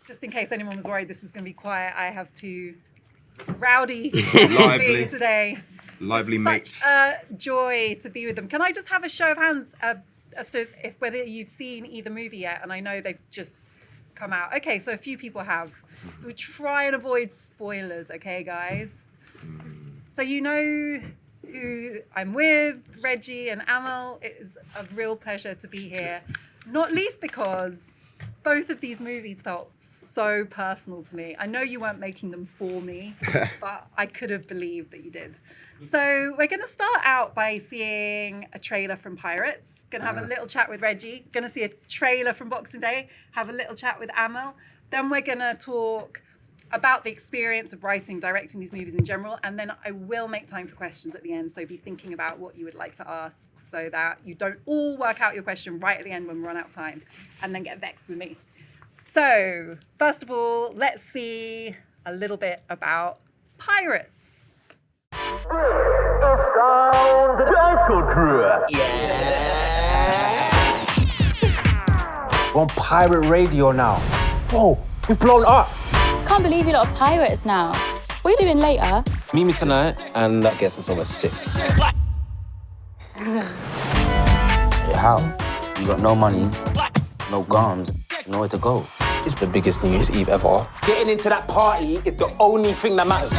just in case anyone was worried this was going to be quiet, I have two rowdy lively today. Lively mates. Such a joy to be with them. Can I just have a show of hands as to if whether you've seen either movie yet? And I know they've just come out. Okay, so a few people have. So we try and avoid spoilers, okay, guys? So you know who I'm with, Reggie and Aml. It is a real pleasure to be here, not least because both of these movies felt so personal to me. I know you weren't making them for me, but I could have believed that you did. So we're going to start out by seeing a trailer from Pirates. Going to have a little chat with Reggie. Going to see a trailer from Boxing Day. Have a little chat with Aml. Then we're going to talk about the experience of writing, directing these movies in general. And then I will make time for questions at the end. So be thinking about what you would like to ask so that you don't all work out your question right at the end when we run out of time and then get vexed with me. So first of all, let's see a little bit about Pirates. It's down the high school crew. We're on pirate radio now. Whoa, we've blown up. Can't believe you lot are pirates now. What are you doing later? Meet me tonight and get some sort of sick. Hey, how? You got no money, no guns, nowhere to go. It's the biggest New Year's Eve ever. Getting into that party is the only thing that matters.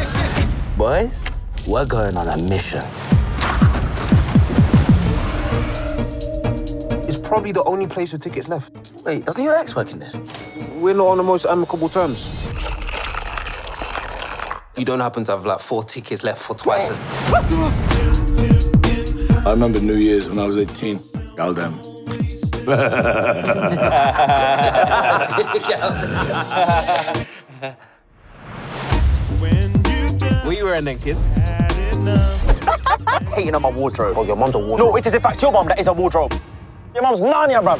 Boys, we're going on a mission. It's probably the only place with tickets left. Wait, doesn't your ex work in there? We're not on the most amicable terms. You don't happen to have like 4 tickets left for twice as... I remember New Year's when I was 18. Goddamn. What you wearing then, kid? Hating on my wardrobe. Oh, your mum's a wardrobe. No, it is in fact your mum that is a wardrobe. Your mum's Narnia, bruv.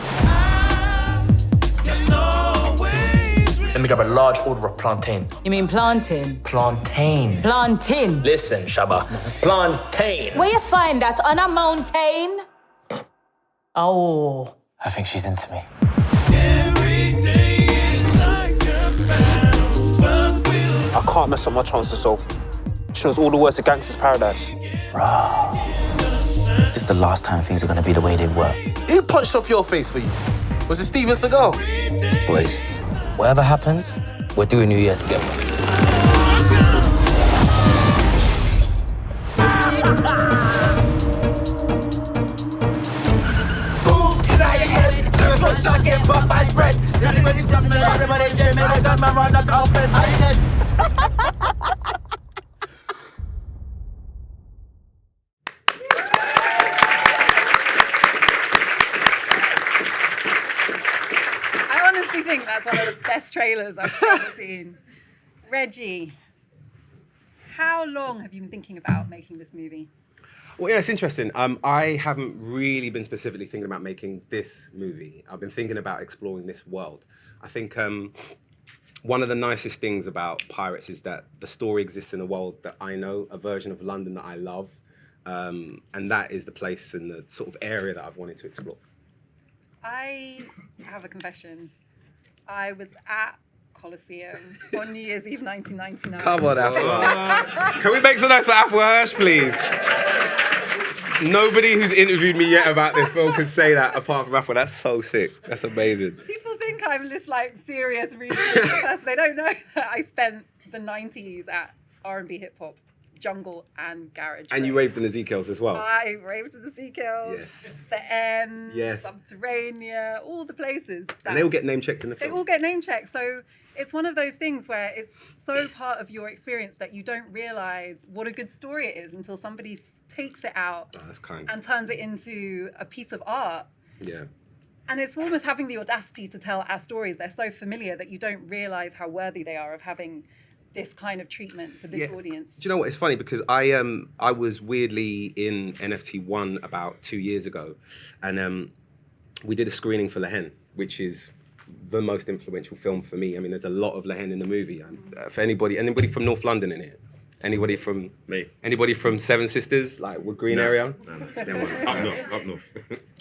Let me grab a large order of plantain. You mean plantain? Plantain. Plantain. Listen, Shaba. Plantain. Where you find that? On a mountain? Oh. I think she's into me. I can't mess up my chances, so she knows all the words of Gangster's Paradise. Bro, this is the last time things are gonna be the way they were. Who punched off your face for you? Was it Steven Seagal? Boys, whatever happens, we're doing New Year's together. I honestly think that's one of the best trailers I've ever seen. Reggie, how long have you been thinking about making this movie? Well, yeah, it's interesting. I haven't really been specifically thinking about making this movie. I've been thinking about exploring this world. I think one of the nicest things about Pirates is that the story exists in a world that I know, a version of London that I love, and that is the place and the sort of area that I've wanted to explore. I have a confession. I was at Coliseum on New Year's Eve 1999. Come on, Afua. Can we make some noise for Afua Hirsch, please? Nobody who's interviewed me yet about this film can say that apart from Afua. That's so sick. That's amazing. People think I'm this like serious, really person. They don't know that I spent the 90s at R&B hip hop, jungle and garage. And you raved in the Ezekiels as well. I raved in the Ezekiels, Yes. the Ends, Yes. Subterranea, all the places. And they all get name checked in the They film. all get name checked. So it's one of those things where it's so part of your experience that you don't realize what a good story it is until somebody takes it out Oh, that's kind. and turns it into a piece of art. Yeah. And it's almost having the audacity to tell our stories. They're so familiar that you don't realize how worthy they are of having this kind of treatment for this audience. Do you know what? It's funny because I was weirdly in NFT 1 about 2 years ago, and we did a screening for La Haine, which is the most influential film for me. I mean, there's a lot of La Haine in the movie. For anybody from North London in here? Anybody from me? Anybody from Seven Sisters, like Wood Green area? No. Them ones. Up north.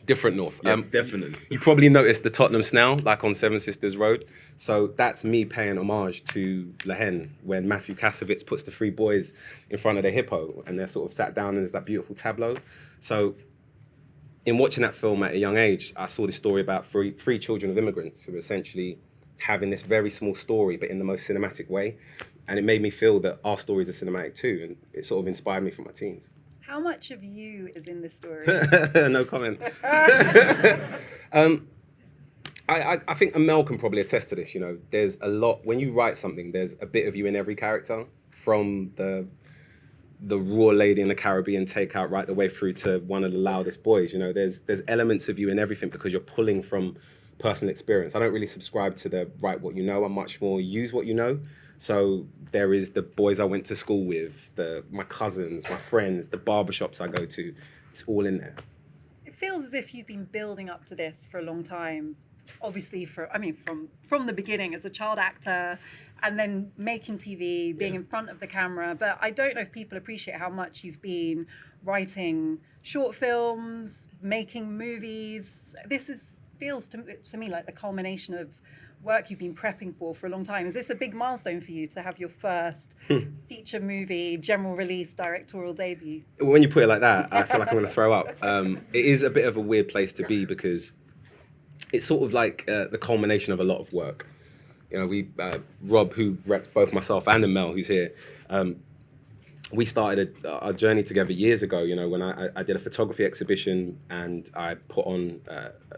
Different North. Yeah, definitely. You probably noticed the Tottenham Snail, like on Seven Sisters Road. So that's me paying homage to Lehen when Matthew Kasovitz puts the three boys in front of the hippo and they're sort of sat down and there's that beautiful tableau. So in watching that film at a young age, I saw this story about three children of immigrants who were essentially having this very small story, but in the most cinematic way. And it made me feel that our stories are cinematic too. And it sort of inspired me from my teens. How much of you is in this story? No comment. I think Aml can probably attest to this. You know, there's a lot, when you write something, there's a bit of you in every character, from the raw lady in the Caribbean takeout right the way through to one of the loudest boys. You know, there's elements of you in everything because you're pulling from personal experience. I don't really subscribe to the write what you know. I'm much more use what you know. So there is the boys I went to school with, my cousins, my friends, the barbershops I go to. It's all in there. It feels as if you've been building up to this for a long time. Obviously, from the beginning as a child actor, and then making TV, being in front of the camera. But I don't know if people appreciate how much you've been writing short films, making movies. Feels to me like the culmination of work you've been prepping for a long time. Is this a big milestone for you to have your first feature movie, general release, directorial debut? When you put it like that, I feel like I'm going to throw up. It is a bit of a weird place to be because it's sort of like the culmination of a lot of work. You know, Rob, who reps both myself and Aml, who's here, we started our journey together years ago, you know, when I did a photography exhibition and I put on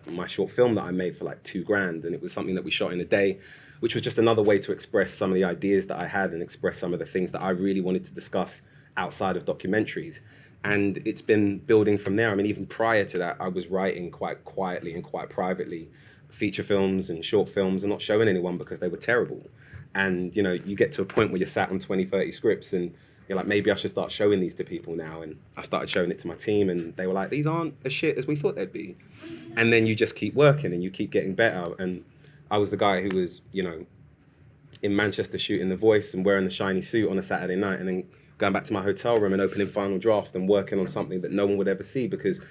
my short film that I made for like $2,000, and it was something that we shot in a day, which was just another way to express some of the ideas that I had and express some of the things that I really wanted to discuss outside of documentaries. And it's been building from there. I mean, even prior to that, I was writing quite quietly and quite privately feature films and short films and not showing anyone because they were terrible. And, you know, you get to a point where you're sat on 20, 30 scripts and you're like, maybe I should start showing these to people now. And I started showing it to my team and they were like, these aren't as shit as we thought they'd be. And then you just keep working and you keep getting better. And I was the guy who was, you know, in Manchester shooting The Voice and wearing the shiny suit on a Saturday night and then going back to my hotel room and opening Final Draft and working on something that no one would ever see, because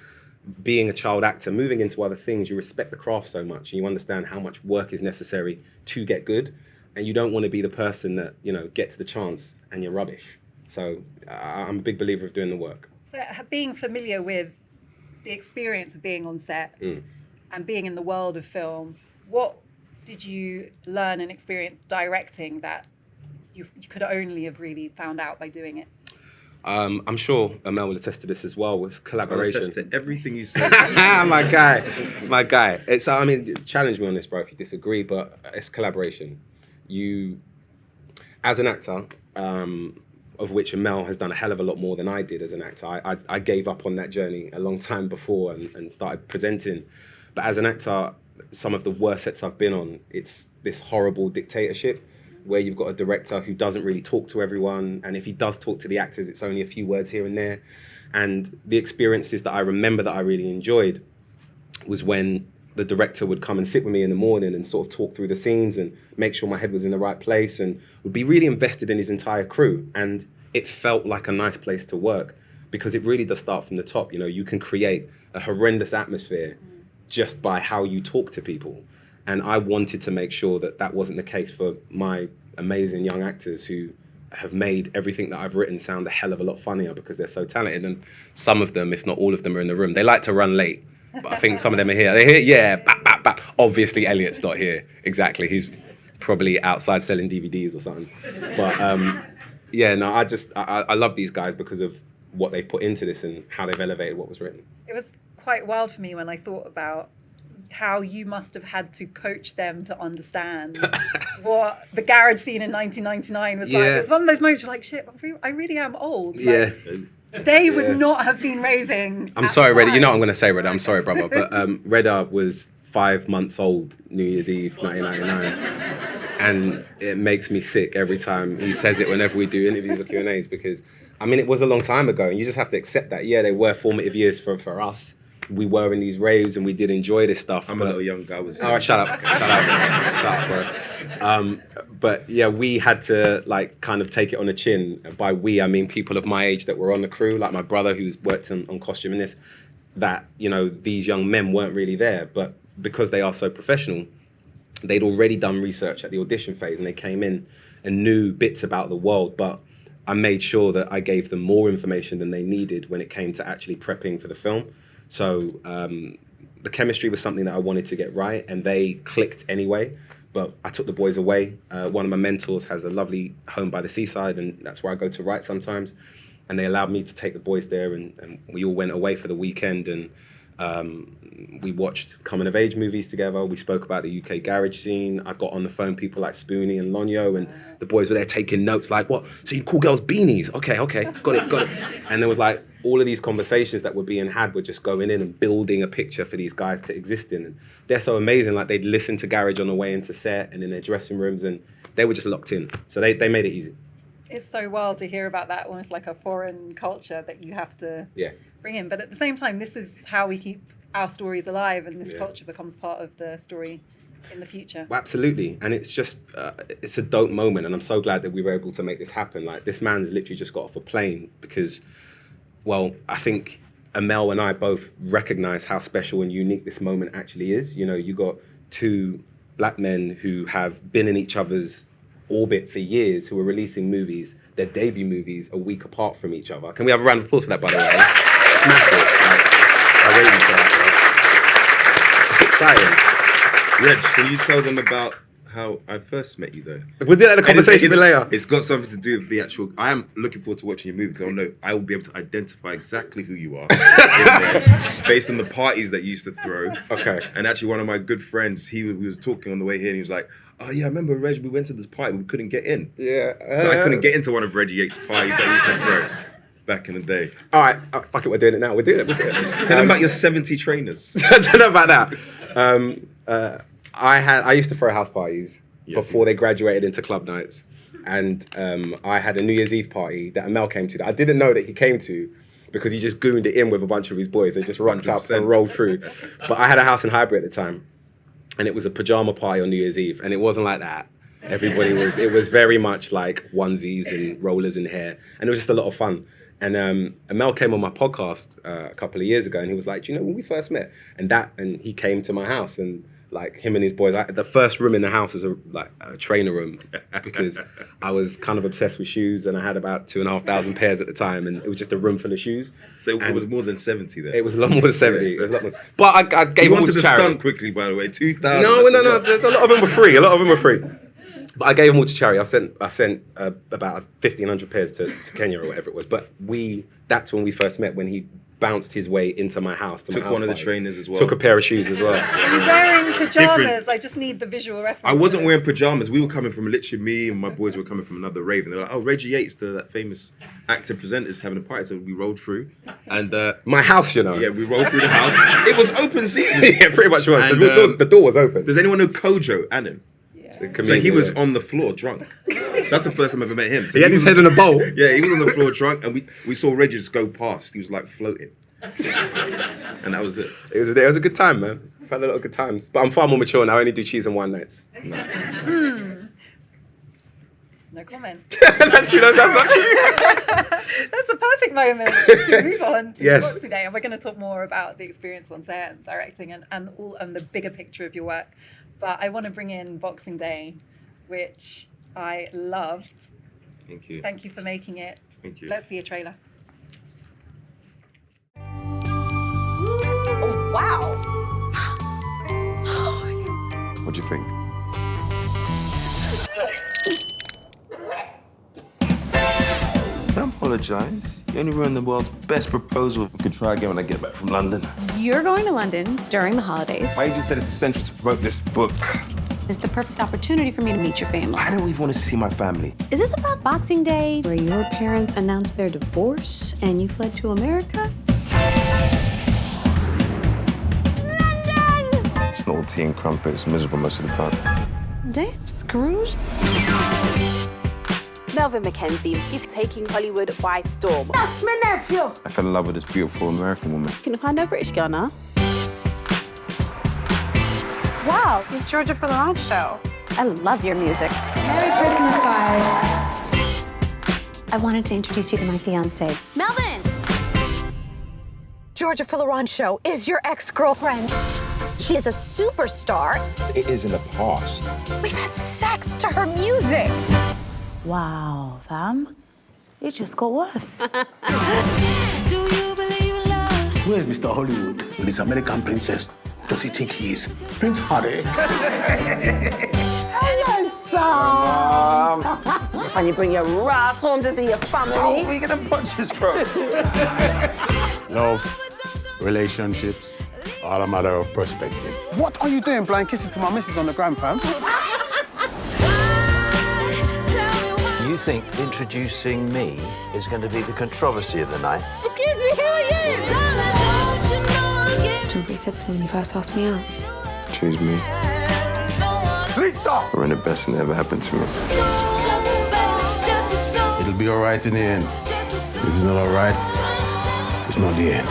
being a child actor, moving into other things, you respect the craft so much and you understand how much work is necessary to get good. And you don't want to be the person that, you know, gets the chance and you're rubbish. So I'm a big believer of doing the work. So being familiar with the experience of being on set and being in the world of film, what did you learn and experience directing that you could only have really found out by doing it? I'm sure Aml will attest to this as well, was collaboration. I'll attest to everything you said. My guy. It's, I mean, challenge me on this, bro, if you disagree, but it's collaboration. You, as an actor, of which Aml has done a hell of a lot more than I did as an actor. I gave up on that journey a long time before and started presenting. But as an actor, some of the worst sets I've been on, it's this horrible dictatorship where you've got a director who doesn't really talk to everyone. And if he does talk to the actors, it's only a few words here and there. And the experiences that I remember that I really enjoyed was when the director would come and sit with me in the morning and sort of talk through the scenes and make sure my head was in the right place and would be really invested in his entire crew. And it felt like a nice place to work because it really does start from the top. You know, you can create a horrendous atmosphere just by how you talk to people. And I wanted to make sure that that wasn't the case for my amazing young actors who have made everything that I've written sound a hell of a lot funnier because they're so talented. And some of them, if not all of them, are in the room. They like to run late, but I think some of them are here. They're here, yeah, bap, bap, bap. Obviously, Elliot's not here. Exactly. He's probably outside selling DVDs or something. But yeah, no, I love these guys because of what they've put into this and how they've elevated what was written. It was quite wild for me when I thought about how you must have had to coach them to understand what the garage scene in 1999 was like. It was one of those moments you're like, shit, I really am old. Yeah. Like, they would not have been raving. I'm sorry, Redda. You know what I'm going to say, Redda. I'm sorry, brother. But Redda was 5 months old New Year's Eve, 1999. And it makes me sick every time he says it whenever we do interviews or Q&As because, I mean, it was a long time ago and you just have to accept that. Yeah, they were formative years for us. We were in these raves and we did enjoy this stuff. I'm a little young guy. All right, shut up, bro. But yeah, we had to like kind of take it on the chin. By we, I mean people of my age that were on the crew, like my brother who's worked on costume in this. that, you know, these young men weren't really there, but because they are so professional, they'd already done research at the audition phase and they came in and knew bits about the world, but I made sure that I gave them more information than they needed when it came to actually prepping for the film. So the chemistry was something that I wanted to get right, and they clicked anyway. But I took the boys away. One of my mentors has a lovely home by the seaside, and that's where I go to write sometimes. And they allowed me to take the boys there, and we all went away for the weekend, and we watched coming-of-age movies together. We spoke about the UK garage scene. I got on the phone people like Spoonie and Lonyo, and the boys were there taking notes like, what? So you call girls beanies? Okay, got it. And there was like, all of these conversations that were being had were just going in and building a picture for these guys to exist in. And they're so amazing. Like, they'd listen to garage on the way into set and in their dressing rooms, and they were just locked in. So they made it easy. It's so wild to hear about that, almost like a foreign culture that you have to bring in. But at the same time, this is how we keep our stories alive, and this culture becomes part of the story in the future. Well, absolutely. And it's just, it's a dope moment. And I'm so glad that we were able to make this happen. Like, this man's literally just got off a plane because, well, I think Aml and I both recognize how special and unique this moment actually is. You know, you got two black men who have been in each other's orbit for years, who are releasing movies, their debut movies, a week apart from each other. Can we have a round of applause for that, by the way? It's massive. Like, I rate you for that, bro. It's exciting. Reg, can you tell them about how I first met you, though? We'll do that in the conversation a bit later. It's got something to do with the actual... I am looking forward to watching your movie because I know I will be able to identify exactly who you are in there, based on the parties that you used to throw. Okay. And actually, one of my good friends, he was talking on the way here, and he was like, oh yeah, I remember, Reg, we went to this party, we couldn't get in. Yeah. So I couldn't get into one of Reggie Yates' parties that he used to throw back in the day. All right, fuck it, we're doing it now. We're doing it. Tell them about your 70 trainers. Tell them about that. I used to throw house parties before they graduated into club nights. And I had a New Year's Eve party that Aml came to that I didn't know that he came to because he just gooned it in with a bunch of his boys. They just rocked up and rolled through. But I had a house in Highbury at the time. And it was a pajama party on New Year's Eve, and it wasn't like that. It was very much like onesies and rollers in hair, and it was just a lot of fun. And Aml came on my podcast a couple of years ago, and he was like, do you know when we first met? And he came to my house, and like him and his boys, the first room in the house was a trainer room because I was kind of obsessed with shoes, and I had about 2,500 pairs at the time, and it was just a room full of shoes. So it was more than 70 then? It was a lot more than 70. It was a lot more. But I gave them all to charity. You wanted to stunt quickly, by the way, 2,000. No, a lot of them were free. But I gave them all to charity. I sent about 1,500 pairs to Kenya or whatever it was. But that's when we first met, when he bounced his way into my house. Took one of the trainers as well. Took a pair of shoes as well. You're wearing pajamas. I just need the visual reference. I wasn't wearing pajamas. We were coming from, literally me and my boys were coming from another rave. And they're like, oh, Reggie Yates, that famous actor presenter, is having a party. So we rolled through. And my house, you know. Yeah, we rolled through the house. It was open season. Yeah, pretty much was. And, the door was open. Does anyone know Kojo Anim? So he was on the floor drunk. That's the first time I ever met him. So he had his head in a bowl. Yeah, he was on the floor drunk, and we saw Reggie just go past. He was like floating. And that was it. It was a good time, man. I've had a lot of good times. But I'm far more mature now. I only do cheese and wine nights. No comment. That's not true. That's a perfect moment to move on to Boxing Day. And we're going to talk more about the experience on set and directing and the bigger picture of your work. But I want to bring in Boxing Day, which I loved. Thank you. Thank you for making it. Thank you. Let's see a trailer. Oh, wow. What do you think? Don't apologise. You only ruined the world's best proposal. We could try again when I get back from London. You're going to London during the holidays. My agent said it's essential to promote this book. It's the perfect opportunity for me to meet your family. I don't even want to see my family. Is this about Boxing Day, where your parents announced their divorce and you fled to America? London! It's not all tea and crumpets. Miserable most of the time. Damn, Scrooge. Melvin McKenzie, he's taking Hollywood by storm. That's my nephew. I fell in love with this beautiful American woman. Can you find no British girl now? Wow, it's Georgia for the Launch Show. I love your music. Merry Christmas, guys. I wanted to introduce you to my fiancé. Melvin! Georgia Filleron show is your ex-girlfriend. She is a superstar. It is in the past. We've had sex to her music. Wow, fam. It just got worse. Where's Mr. Hollywood with his American princess? Does he think he is Prince Harry? Hello, son. And you bring your ass home to see your family. How are we gonna punch his throat? Love, relationships, all a matter of perspective. What are you doing blowing kisses to my missus on the gram, fam? You think introducing me is going to be the controversy of the night? Excuse me, who are you? Remember what you said to me when you first asked me out? Choose me. Lisa! We're in the best thing that ever happened to me. It'll be all right in the end. If it's not all right, it's not the end.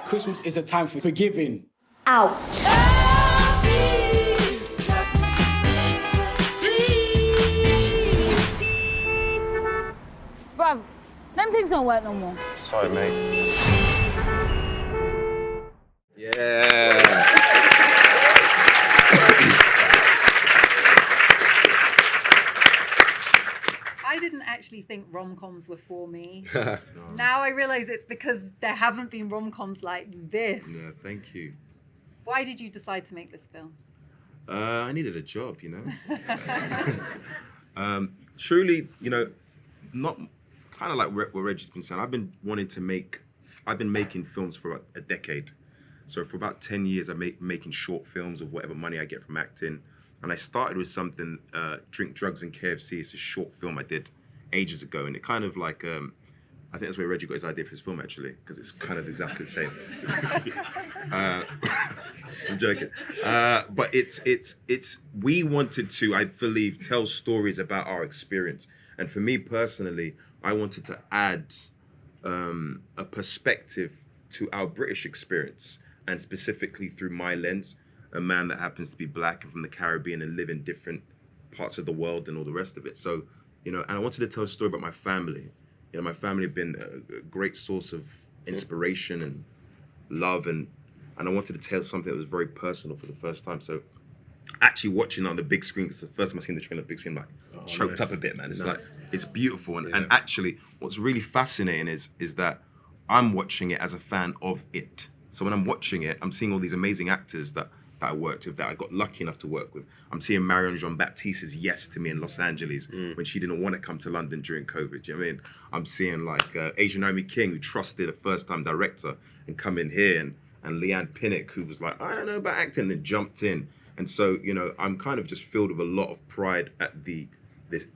Christmas is a time for forgiving. Ouch. Bruv, them things don't work no more. Sorry, mate. Yeah. I didn't actually think rom-coms were for me. Now I realise it's because there haven't been rom-coms like this. Yeah, thank you. Why did you decide to make this film? I needed a job, you know. Truly, you know, not kind of like what Reggie's been saying. I've been making films for about a decade. So for about 10 years, I'm making short films of whatever money I get from acting. And I started with something, Drink, Drugs, and KFC. It's a short film I did ages ago. And it kind of like, I think that's where Reggie got his idea for his film, actually, because it's kind of exactly the same. I'm joking. But we wanted to, I believe, tell stories about our experience. And for me personally, I wanted to add a perspective to our British experience, and specifically through my lens, a man that happens to be black and from the Caribbean and live in different parts of the world and all the rest of it. So, you know, and I wanted to tell a story about my family. You know, my family have been a great source of inspiration and love, and I wanted to tell something that was very personal for the first time. So actually watching on the big screen, because the first time I seen the trailer on the big screen, I'm like choked up a bit, man. It's like, it's beautiful. And actually what's really fascinating is that I'm watching it as a fan of it. So when I'm watching it, I'm seeing all these amazing actors that I worked with, that I got lucky enough to work with. I'm seeing Marion Jean-Baptiste's yes to me in Los Angeles when she didn't want to come to London during COVID. Do you know what I mean? I'm seeing like Asian Naomi King, who trusted a first-time director and come in here, and Leanne Pinnock, who was like, I don't know about acting, and jumped in. And so, you know, I'm kind of just filled with a lot of pride at the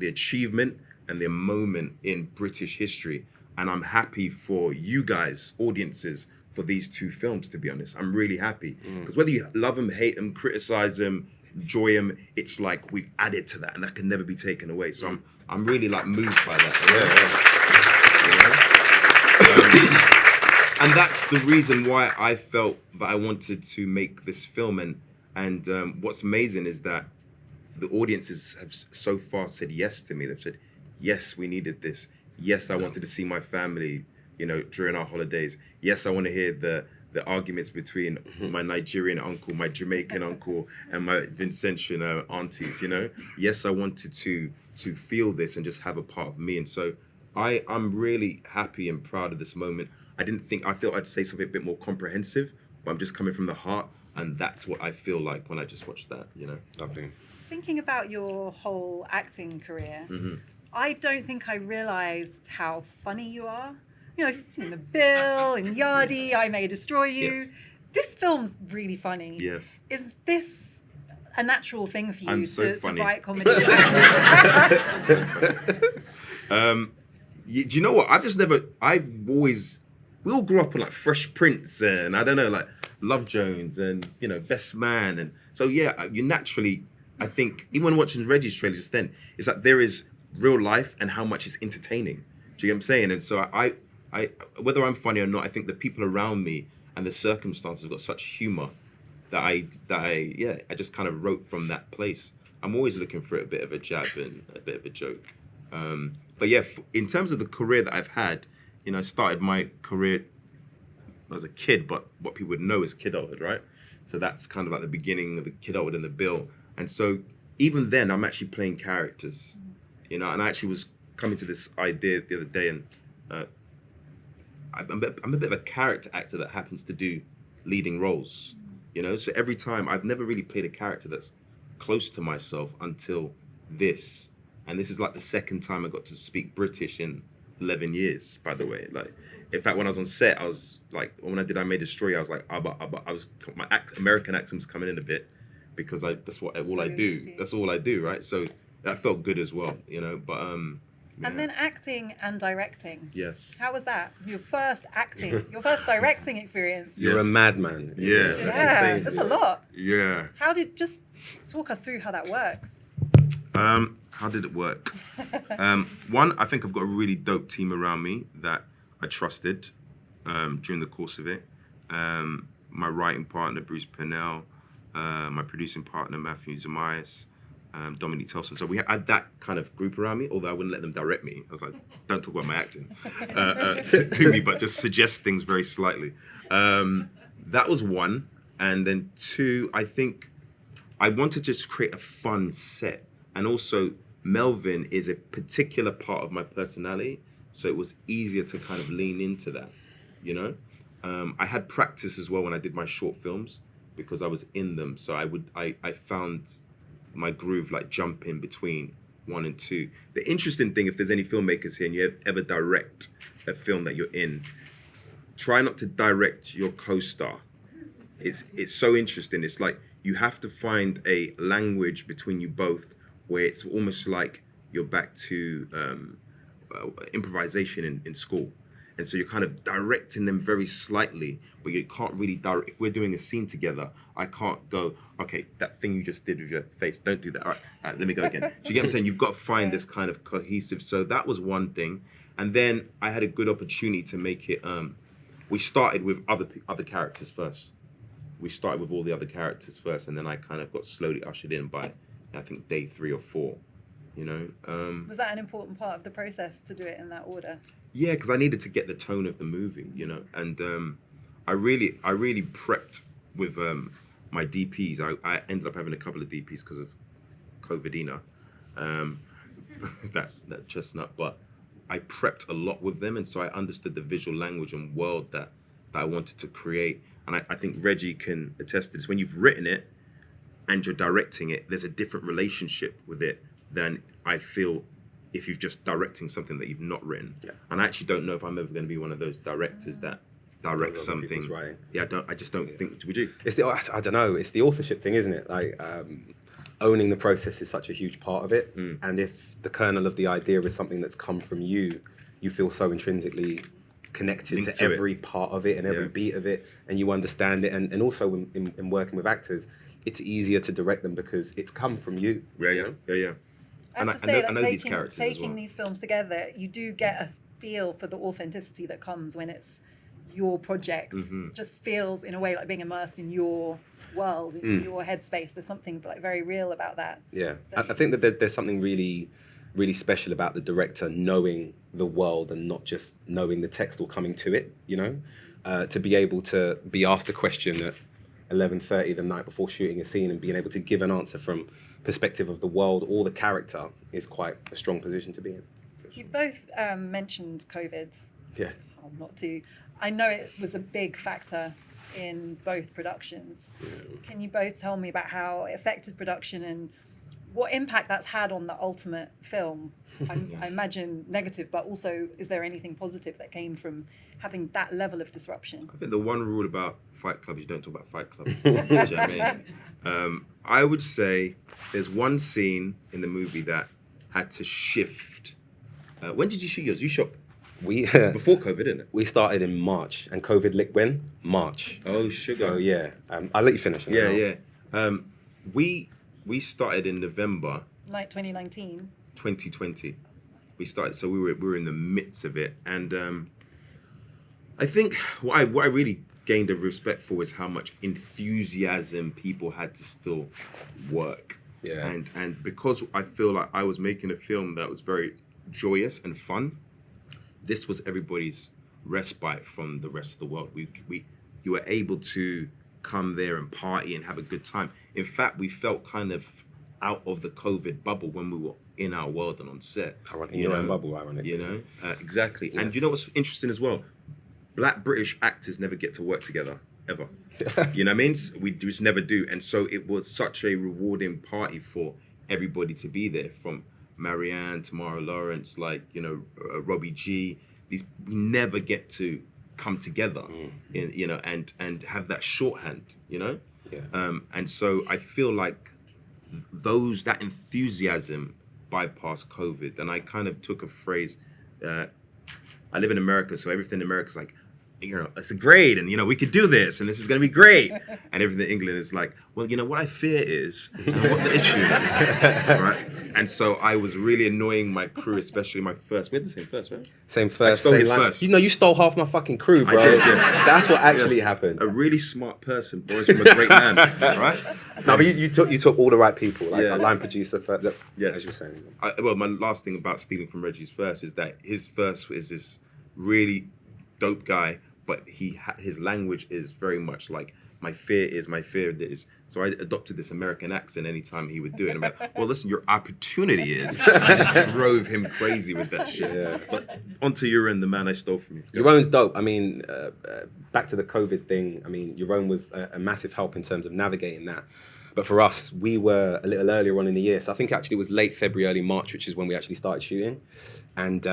achievement and the moment in British history. And I'm happy for you guys, audiences, for these two films, to be honest. I'm really happy. Because whether you love them, hate them, criticize them, enjoy them, it's like we've added to that, and that can never be taken away. So I'm really like moved by that. And that's the reason why I felt that I wanted to make this film. And what's amazing is that the audiences have so far said yes to me. They've said, yes, we needed this. Yes, I wanted to see my family, you know, during our holidays. Yes, I want to hear the arguments between my Nigerian uncle, my Jamaican uncle, and my Vincentian aunties, you know? Yes, I wanted to feel this and just have a part of me. And so I'm really happy and proud of this moment. I thought I'd say something a bit more comprehensive, but I'm just coming from the heart, and that's what I feel like when I just watched that, you know? Lovely. Thinking about your whole acting career, I don't think I realised how funny you are. You know, in The Bill, in Yardie, I May Destroy You. Yes. This film's really funny. Yes. Is this a natural thing for you to write comedy? Do you know what? We all grew up on like Fresh Prince and I don't know, like Love Jones and, you know, Best Man. And so, yeah, you naturally, I think, even when watching Reggie's trailer just then, it's like there is real life and how much is entertaining. Do you get what I'm saying? And so I whether I'm funny or not, I think the people around me and the circumstances have got such humor that I just kind of wrote from that place. I'm always looking for a bit of a jab and a bit of a joke. But yeah, in terms of the career that I've had, you know, I started my career as a kid, but what people would know is kidulthood, right? So that's kind of like the beginning of the kidulthood and the bill. And so even then, I'm actually playing characters, you know, and I actually was coming to this idea the other day, and I'm a bit of a character actor that happens to do leading roles, you know? So every time, I've never really played a character that's close to myself until this. And this is like the second time I got to speak British in 11 years, by the way. Like, in fact, when I was on set, I was like, when I did I May Destroy You, I was like, my American accent was coming in a bit because that's all I do. That's all I do, right? So that felt good as well, you know, but yeah. And then acting and directing. Yes. How was that? Your first your first directing experience. You're a madman. Yeah. Yeah, that's a lot. Yeah. Just talk us through how that works. How did it work? One, I think I've got a really dope team around me that I trusted during the course of it. My writing partner, Bruce Pennell, my producing partner, Matthew Zamias, Dominique Telson. So we had that kind of group around me, although I wouldn't let them direct me. I was like, don't talk about my acting to me, but just suggest things very slightly. That was one. And then two, I think I wanted to just create a fun set. And also, Melvin is a particular part of my personality, so it was easier to kind of lean into that, you know? I had practice as well when I did my short films because I was in them, so I found my groove like jumping between 1 and 2. The interesting thing, if there's any filmmakers here and you ever direct a film that you're in, try not to direct your co-star. It's so interesting. It's like you have to find a language between you both where it's almost like you're back to improvisation in school. And so you're kind of directing them very slightly, but you can't really direct. If we're doing a scene together, I can't go, okay, that thing you just did with your face, don't do that. All right, let me go again. Do you get what I'm saying? You've got to find this kind of cohesive. So that was one thing. And then I had a good opportunity to make it, we started with other characters first. We started with all the other characters first, and then I kind of got slowly ushered in by, I think, day 3 or 4, you know? Was that an important part of the process to do it in that order? Yeah, because I needed to get the tone of the movie, you know? And I really prepped with my DPs. I ended up having a couple of DPs because of COVIDina, that chestnut, but I prepped a lot with them, and so I understood the visual language and world that I wanted to create. And I think Reggie can attest to this. When you've written it, and you're directing it, there's a different relationship with it than I feel if you're just directing something that you've not written. Yeah. And I actually don't know if I'm ever going to be one of those directors that directs something. Right. Yeah, I just don't think. Would you? I don't know. It's the authorship thing, isn't it? Like owning the process is such a huge part of it. And if the kernel of the idea is something that's come from you, you feel so intrinsically connected to every part of it and every beat of it, and you understand it. And also in working with actors, it's easier to direct them because it's come from you. Yeah. And I know these characters taking these films together, you do get a feel for the authenticity that comes when it's your project. It just feels in a way like being immersed in your world, in your headspace. There's something like very real about that. Yeah, I think that there's something really, really special about the director knowing the world and not just knowing the text or coming to it, you know? To be able to be asked a question at 11:30 the night before shooting a scene and being able to give an answer from perspective of the world or the character is quite a strong position to be in. You both mentioned COVID. Yeah. Not to. I know it was a big factor in both productions. Can you both tell me about how it affected production and what impact that's had on the ultimate film? I imagine negative, but also is there anything positive that came from having that level of disruption? I think the one rule about Fight Club is you don't talk about Fight Club. Do you know what I mean? I would say there's one scene in the movie that had to shift. When did you shoot yours? You shot before COVID, didn't it? We started in March, and COVID lit when? March. Oh, sugar. So yeah, I'll let you finish. Yeah. We started in November. Like 2019. 2020. We started, so we were in the midst of it, and I think what I really gained a respect for is how much enthusiasm people had to still work. Yeah. And because I feel like I was making a film that was very joyous and fun. This was everybody's respite from the rest of the world. You were able to come there and party and have a good time. In fact, we felt kind of out of the COVID bubble when we were in our world and on set. In your own bubble, ironically. You know, exactly. Yeah. And you know what's interesting as well? Black British actors never get to work together, ever. You know what I mean? We just never do. And so it was such a rewarding party for everybody to be there, from Marianne, Tamara Lawrence, like, you know, Robbie G. We never get to come together, you know, and have that shorthand, you know? Yeah. And so I feel like that enthusiasm bypassed COVID. And I kind of took a phrase, I live in America, so everything in America is like, you know, it's great, and, you know, we could do this, and this is going to be great. And everything in England is like, well, you know, what I fear is, and what the issue is, right? And so I was really annoying my crew, especially my first. We had the same first, right? Same first. I stole his first. You know, you stole half my fucking crew, bro. I did, yes. That's what actually happened. A really smart person borrows from a great man, right? No, but you took all the right people, like a line producer. Yes. As you're saying. Well, my last thing about stealing from Reggie's first is that his first is this really dope guy, but his language is very much like, my fear is. So I adopted this American accent anytime he would do it. And I'm like, well, listen, your opportunity is. And I just drove him crazy with that shit. Yeah. But onto Euron, the man I stole from you. Euron's dope. I mean, back to the COVID thing. I mean, Euron was a massive help in terms of navigating that. But for us, we were a little earlier on in the year. So I think actually it was late February, early March, which is when we actually started shooting. And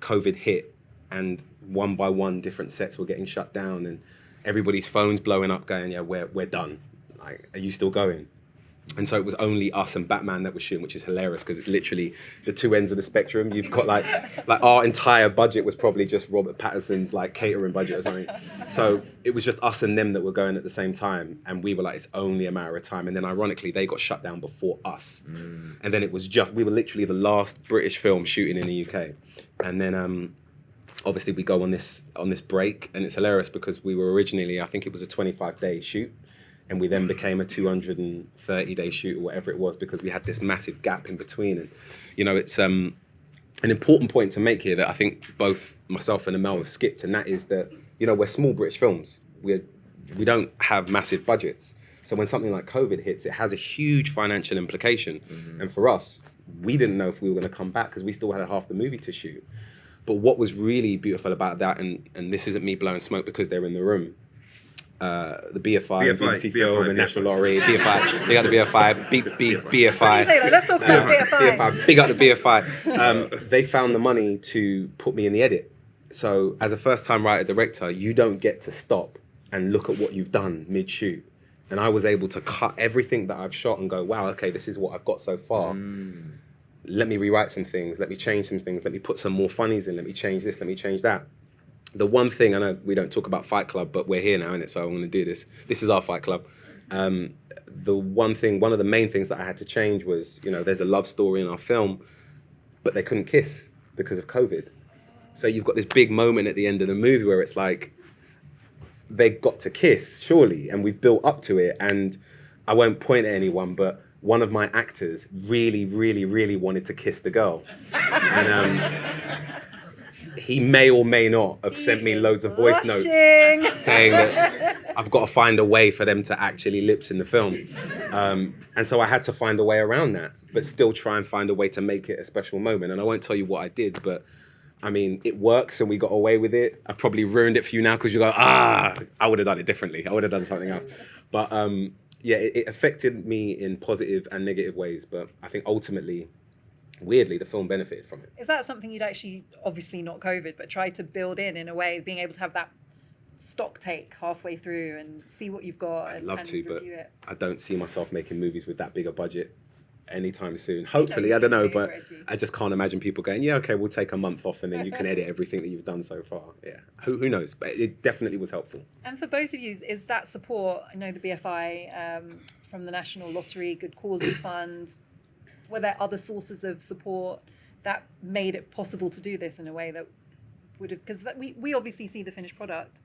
COVID hit, and one by one, different sets were getting shut down, and everybody's phones blowing up going, yeah, we're done. Like, are you still going? And so it was only us and Batman that were shooting, which is hilarious because it's literally the two ends of the spectrum. You've got like our entire budget was probably just Robert Pattinson's like catering budget or something. So it was just us and them that were going at the same time. And we were like, it's only a matter of time. And then ironically, they got shut down before us. And then it was we were literally the last British film shooting in the UK. And then obviously we go on this break, and it's hilarious because we were originally, I think it was a 25-day shoot. And we then became a 230-day shoot or whatever it was because we had this massive gap in between. And, you know, it's an important point to make here that I think both myself and Aml have skipped, and that is that, you know, we're small British films. We don't have massive budgets. So when something like COVID hits, it has a huge financial implication. And for us, we didn't know if we were going to come back because we still had half the movie to shoot. But what was really beautiful about that, and this isn't me blowing smoke because they're in the room, the BFI, BBC Film, and National Lottery, BFI, big up the BFI, BFI. Let's talk about BFI. Big up the BFI. They found the money to put me in the edit. So as a first-time writer-director, you don't get to stop and look at what you've done mid-shoot. And I was able to cut everything that I've shot and go, wow, okay, this is what I've got so far. Let me rewrite some things, let me change some things, let me put some more funnies in, let me change this, let me change that. The one thing, I know we don't talk about Fight Club, but we're here now, innit? So I'm going to do this. This is our Fight Club. The one of the main things that I had to change was, you know, there's a love story in our film, but they couldn't kiss because of COVID. So you've got this big moment at the end of the movie where it's like, they got to kiss, surely, and we've built up to it. And I won't point at anyone, but one of my actors really, really, really wanted to kiss the girl. And he may or may not have sent me loads of voice notes saying that I've got to find a way for them to actually lips in the film. And so I had to find a way around that, but still try and find a way to make it a special moment. And I won't tell you what I did, but I mean, it works and we got away with it. I've probably ruined it for you now because you go, I would have done it differently. I would have done something else. But yeah, it affected me in positive and negative ways. But I think ultimately, weirdly, the film benefited from it. Is that something you'd actually, obviously not COVID, but try to build in a way, being able to have that stock take halfway through and see what you've got? I'd love to, but it? I don't see myself making movies with that big a budget anytime soon. Hopefully, I don't know, but I just can't imagine people going, yeah, okay, we'll take a month off and then you can edit everything that you've done so far. Yeah, who knows? But it definitely was helpful. And for both of you, is that support, I know the BFI from the National Lottery, Good Causes Fund, were there other sources of support that made it possible to do this in a way that would have, because we obviously see the finished product.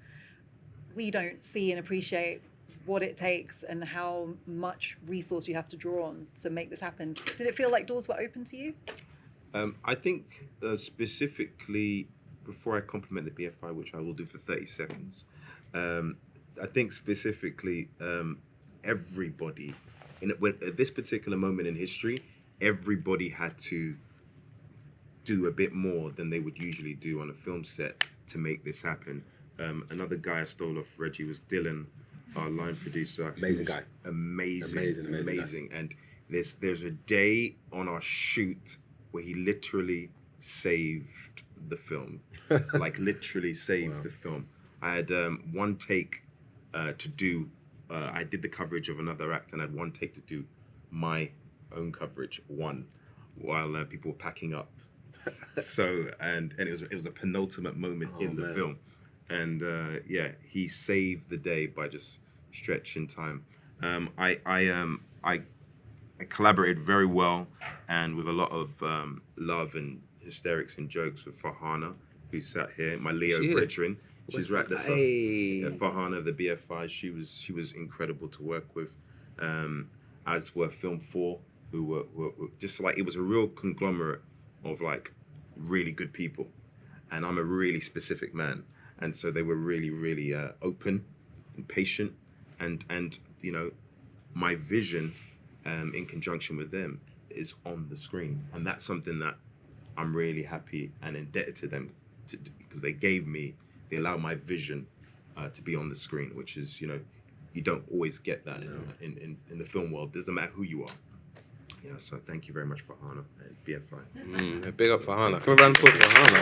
We don't see and appreciate what it takes and how much resource you have to draw on to make this happen. Did it feel like doors were open to you? I think specifically, before I compliment the BFI, which I will do for 30 seconds, I think specifically everybody, at this particular moment in history, everybody had to do a bit more than they would usually do on a film set to make this happen. Another guy I stole off Reggie was Dylan, our line producer. Amazing guy. Amazing. And there's a day on our shoot where he literally saved the film. Like literally saved the film. I had one take to do, I did the coverage of another act and I had one take to do my own coverage, while people were packing up. So, and it was a penultimate moment in the film. And yeah, he saved the day by just stretching time. I collaborated very well and with a lot of love and hysterics and jokes with Farhana, who sat here, my Leo brethren. She's right there. Yeah, Farhana of the BFI, she was incredible to work with, as were Film 4, who were just like, it was a real conglomerate of like really good people. And I'm a really specific man. And so they were really, really open and patient. And you know, my vision in conjunction with them is on the screen. And that's something that I'm really happy and indebted to them because they allowed my vision to be on the screen, which is, you know, you don't always get that in the film world. It doesn't matter who you are. You know, so thank you very much for Hannah and BFI. Big up for Hannah. Come around and talk for Hannah.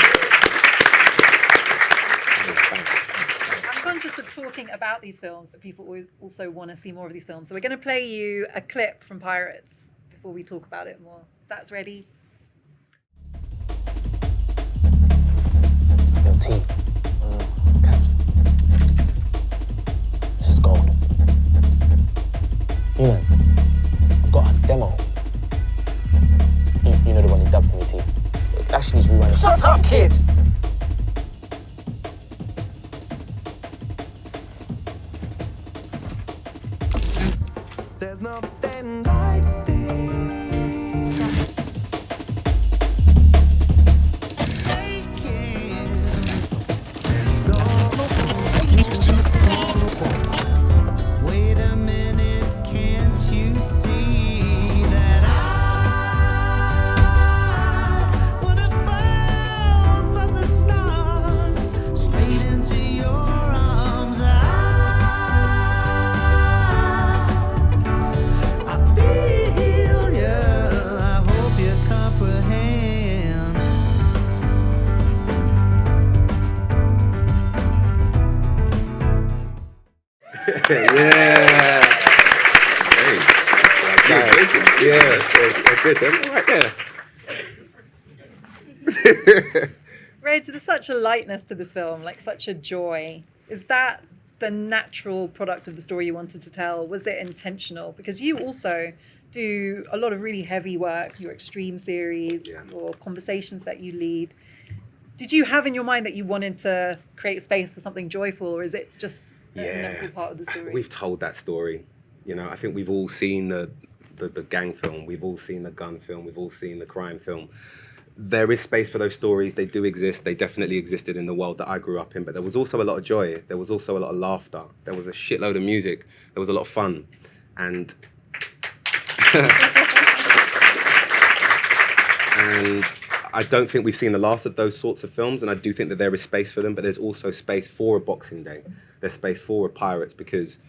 I'm conscious of talking about these films that people also want to see more of these films. So we're going to play you a clip from Pirates before we talk about it more. If that's ready. Yo, T. Caps. This is gold. You know, I've got a demo. You know the one you dubbed for me, T. It actually needs rewinding. Shut up, kid! There's nothing like this. Wait a minute, can't you see that I would have fallen from the stars straight into your arms? I feel you, I hope you comprehend. Yeah. Good. Right there. Reg, there's such a lightness to this film, like such a joy. Is that the natural product of the story you wanted to tell? Was it intentional? Because you also do a lot of really heavy work, your Extreme series, your conversations that you lead. Did you have in your mind that you wanted to create space for something joyful, or is it just an inevitable part of the story? We've told that story. You know, I think we've all seen the gang film, we've all seen the gun film, we've all seen the crime film. There is space for those stories. They do exist. They definitely existed in the world that I grew up in, but there was also a lot of joy. There was also a lot of laughter. There was a shitload of music. There was a lot of fun. And and I don't think we've seen the last of those sorts of films, and I do think that there is space for them, but there's also space for a Boxing Day. There's space for a Pirates, because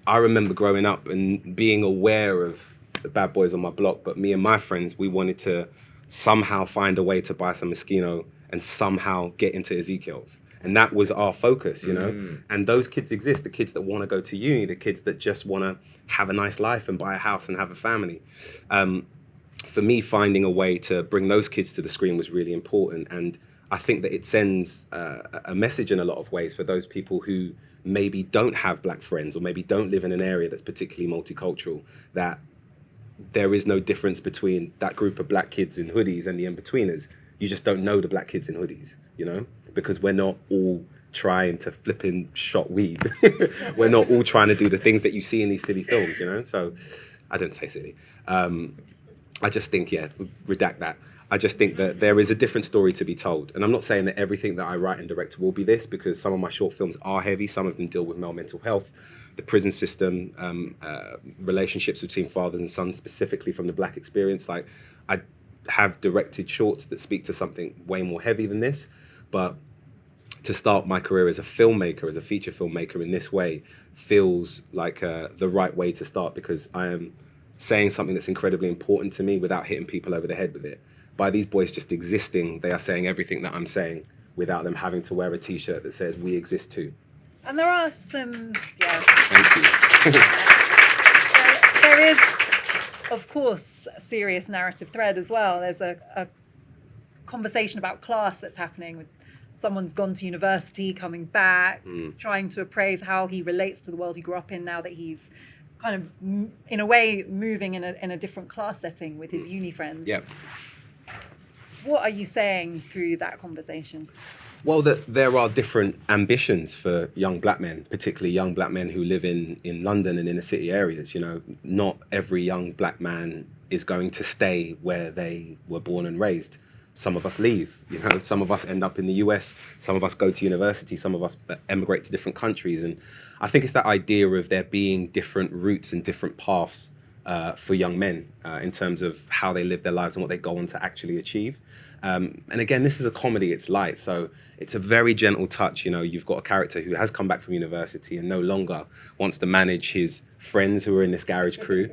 I remember growing up and being aware of the bad boys on my block, but me and my friends, we wanted to somehow find a way to buy some Moschino and somehow get into Ezekiel's. And that was our focus, you know? And those kids exist, the kids that want to go to uni, the kids that just want to have a nice life and buy a house and have a family. For me, finding a way to bring those kids to the screen was really important. And I think that it sends a message in a lot of ways for those people who maybe don't have black friends or maybe don't live in an area that's particularly multicultural, that there is no difference between that group of black kids in hoodies and the in-betweeners. You just don't know the black kids in hoodies, you know? Because we're not all trying to flipping shot weed. We're not all trying to do the things that you see in these silly films, you know? So I didn't say silly. I just think, redact that. I just think that there is a different story to be told. And I'm not saying that everything that I write and direct will be this, because some of my short films are heavy. Some of them deal with male mental health, the prison system, relationships between fathers and sons, specifically from the Black experience. Like, I have directed shorts that speak to something way more heavy than this. But to start my career as a filmmaker, as a feature filmmaker in this way, feels like the right way to start, because I am saying something that's incredibly important to me without hitting people over the head with it. By these boys just existing, they are saying everything that I'm saying without them having to wear a t-shirt that says "We exist too." And there are some, Thank you. there is, of course, a serious narrative thread as well. There's a conversation about class that's happening with someone's gone to university, coming back, trying to appraise how he relates to the world he grew up in now that he's kind of, in a way, moving in a different class setting with his uni friends. Yep. What are you saying through that conversation? Well, that there are different ambitions for young Black men, particularly young Black men who live in London and inner city areas. You know, not every young Black man is going to stay where they were born and raised. Some of us leave, you know, some of us end up in the US, some of us go to university, some of us emigrate to different countries. And I think it's that idea of there being different routes and different paths for young men in terms of how they live their lives and what they go on to actually achieve. And again, this is a comedy, it's light, so it's a very gentle touch. You know, you've got a character who has come back from university and no longer wants to manage his friends who are in this garage crew.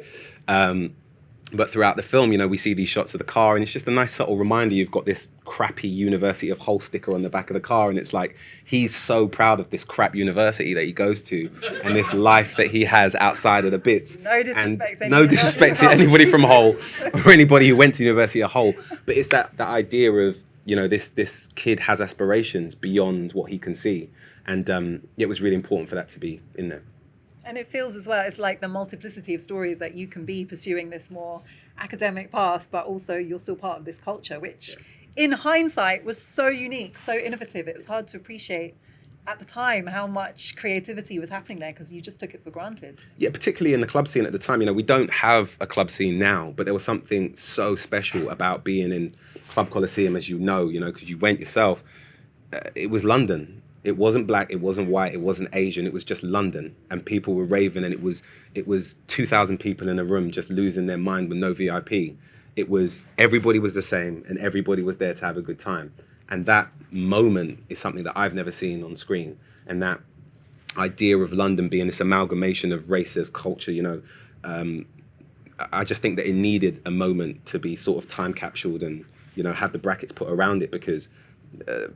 But throughout the film, you know, we see these shots of the car, and it's just a nice subtle reminder. You've got this crappy University of Hull sticker on the back of the car, and it's like he's so proud of this crap university that he goes to and this life that he has outside of the bits. No disrespect. And no disrespect to anybody from Hull or anybody who went to University of Hull. But it's that idea of, you know, this kid has aspirations beyond what he can see. And it was really important for that to be in there. And it feels as well, it's like the multiplicity of stories that you can be pursuing this more academic path, but also you're still part of this culture, which in hindsight was so unique, so innovative. It was hard to appreciate at the time how much creativity was happening there because you just took it for granted. Yeah, particularly in the club scene at the time. You know, we don't have a club scene now, but there was something so special about being in Club Coliseum, as you know, because you went yourself. It was London. It wasn't Black, it wasn't white, it wasn't Asian, it was just London. And people were raving, and it was 2,000 people in a room just losing their mind with no VIP. It was, everybody was the same, and everybody was there to have a good time. And that moment is something that I've never seen on screen. And that idea of London being this amalgamation of race, of culture, I just think that it needed a moment to be sort of time capsuled and, have the brackets put around it, because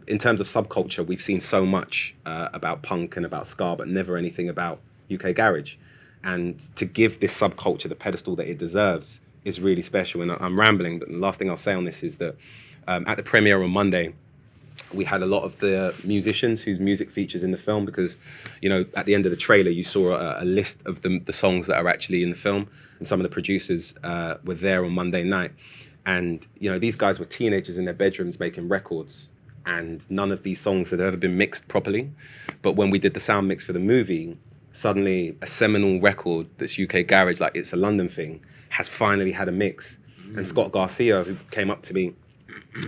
in terms of subculture, we've seen so much about punk and about ska, but never anything about UK garage. And to give this subculture the pedestal that it deserves is really special. And I'm rambling, but the last thing I'll say on this is that at the premiere on Monday, we had a lot of the musicians whose music features in the film, because, at the end of the trailer, you saw a list of the songs that are actually in the film, and some of the producers were there on Monday night. And, these guys were teenagers in their bedrooms making records, and none of these songs had ever been mixed properly. But when we did the sound mix for the movie, suddenly a seminal record that's UK garage, like It's a London Thing, has finally had a mix. And Scott Garcia, who came up to me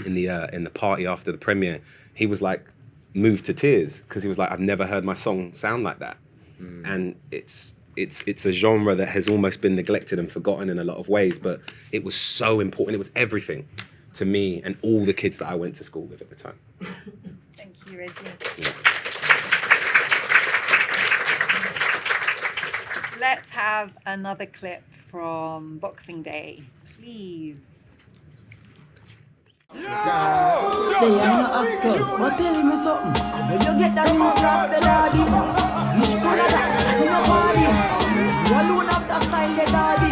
in the party after the premiere, he was like moved to tears, because he was like, I've never heard my song sound like that. And it's a genre that has almost been neglected and forgotten in a lot of ways, but it was so important. It was everything to me and all the kids that I went to school with at the time. Thank you, Reggie. Yeah. Let's have another clip from Boxing Day, please. They ain't no ask girl, but tell me something. When you get that new tracks, the daddy, you should go to that, you know party. You alone have that style, the daddy.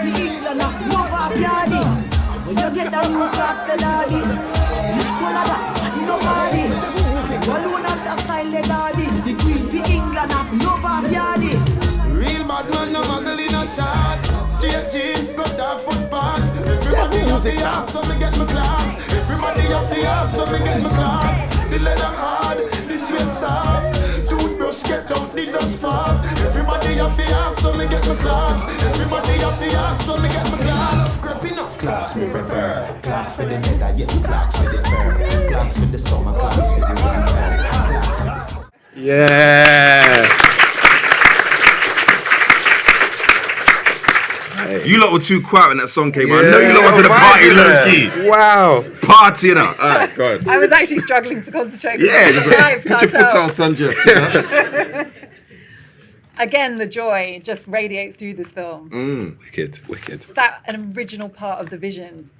The England of love of yardy. When you get that new tracks, the daddy, you should go to that, you know party. You alone have that style, the daddy. The queen for England of love of yardy. Real bad man, no muggle in a shot. Straight jeans, cut off foot pants. Everybody have the arts when me get my clocks. Everybody have the arts when me get my clocks. The leather hard, the sweat soft. Toothbrush get out the dust fast. Everybody have the arts when me get my clocks. Everybody have the arts when me get my clocks. creeping up. Clocks me prefer. Clocks for the leather, yeah, clocks for the fur. Clocks for the summer, clocks for the winter. Clocks for the summer. Yeah. You lot were too quiet when that song came on. I know you lot wanted to party low key. Wow. Partying up. All right, go on. I was actually struggling to concentrate. Yeah, just like, put your foot out, Tundra. You know? Again, the joy just radiates through this film. Wicked. Is that an original part of the vision?